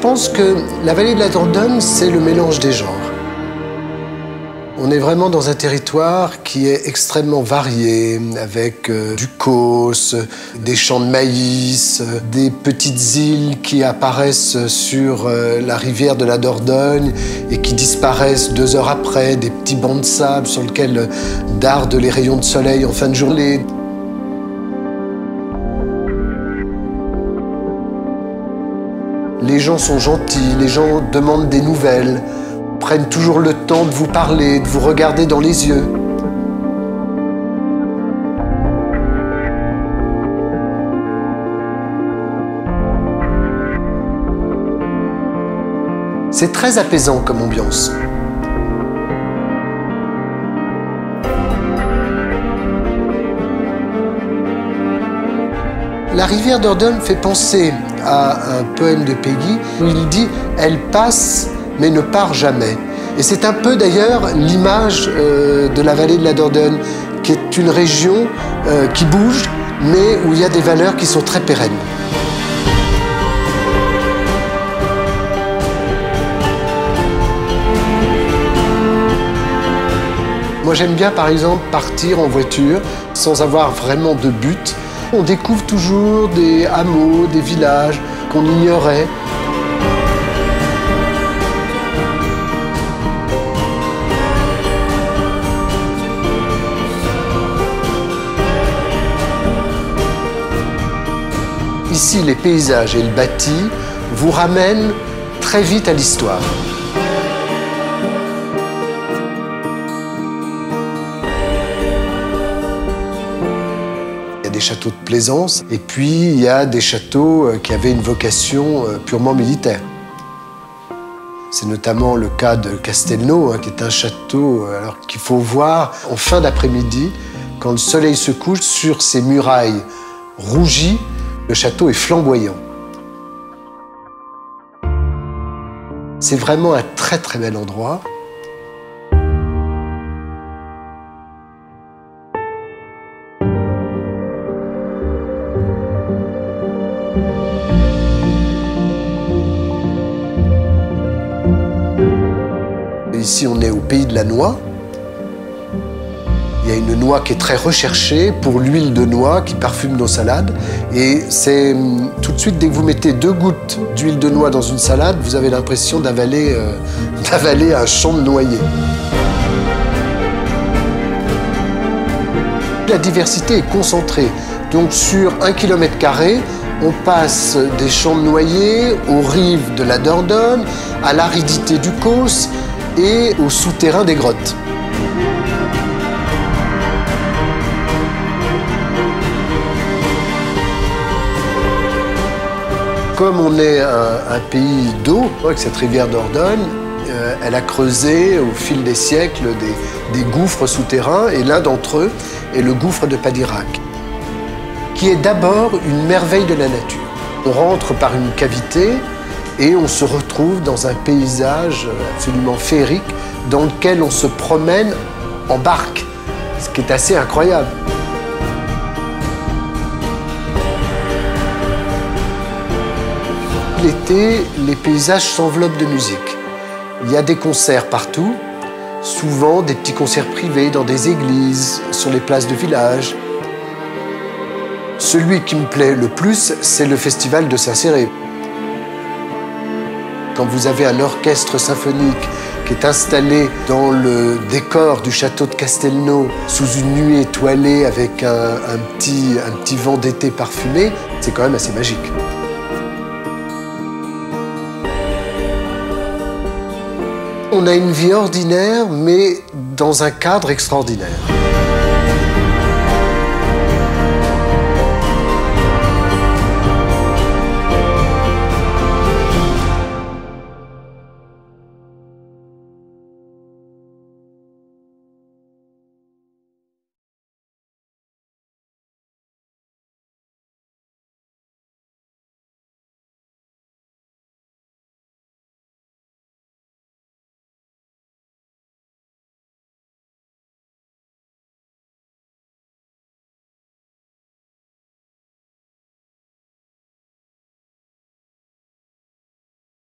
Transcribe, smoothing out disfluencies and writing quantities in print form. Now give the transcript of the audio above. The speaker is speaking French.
pense que la vallée de la Dordogne, c'est le mélange des genres. On est vraiment dans un territoire qui est extrêmement varié, avec du causse, des champs de maïs, des petites îles qui apparaissent sur la rivière de la Dordogne et qui disparaissent 2 heures après, des petits bancs de sable sur lesquels dardent les rayons de soleil en fin de journée. Les gens sont gentils, les gens demandent des nouvelles, prennent toujours le temps de vous parler, de vous regarder dans les yeux. C'est très apaisant comme ambiance. La rivière Dordogne fait penser à un poème de Péguy où il dit « Elle passe mais ne part jamais ». Et c'est un peu d'ailleurs l'image de la vallée de la Dordogne, qui est une région qui bouge, mais où il y a des valeurs qui sont très pérennes. Moi j'aime bien par exemple partir en voiture sans avoir vraiment de but. On découvre toujours des hameaux, des villages qu'on ignorait. Ici, les paysages et le bâti vous ramènent très vite à l'histoire. Il y a des châteaux de plaisance et puis il y a des châteaux qui avaient une vocation purement militaire. C'est notamment le cas de Castelnau, qui est un château qu'il faut voir en fin d'après-midi, quand le soleil se couche sur ses murailles rougies. Le château est flamboyant. C'est vraiment un très très bel endroit. Ici, on est au pays de la noix. Il y a une noix qui est très recherchée pour l'huile de noix qui parfume nos salades. Et c'est tout de suite, dès que vous mettez 2 gouttes d'huile de noix dans une salade, vous avez l'impression d'avaler un champ de noyer. La diversité est concentrée. Donc sur 1 km², on passe des champs de noyer aux rives de la Dordogne, à l'aridité du Causse et au souterrain des grottes. Comme on est un pays d'eau, avec cette rivière Dordogne, elle a creusé au fil des siècles des gouffres souterrains, et l'un d'entre eux est le gouffre de Padirac, qui est d'abord une merveille de la nature. On rentre par une cavité et on se retrouve dans un paysage absolument féerique dans lequel on se promène en barque, ce qui est assez incroyable. L'été, les paysages s'enveloppent de musique. Il y a des concerts partout, souvent des petits concerts privés dans des églises, sur les places de village. Celui qui me plaît le plus, c'est le festival de Saint-Céré. Quand vous avez un orchestre symphonique qui est installé dans le décor du château de Castelnau, sous une nuit étoilée avec un petit vent d'été parfumé, c'est quand même assez magique. On a une vie ordinaire, mais dans un cadre extraordinaire.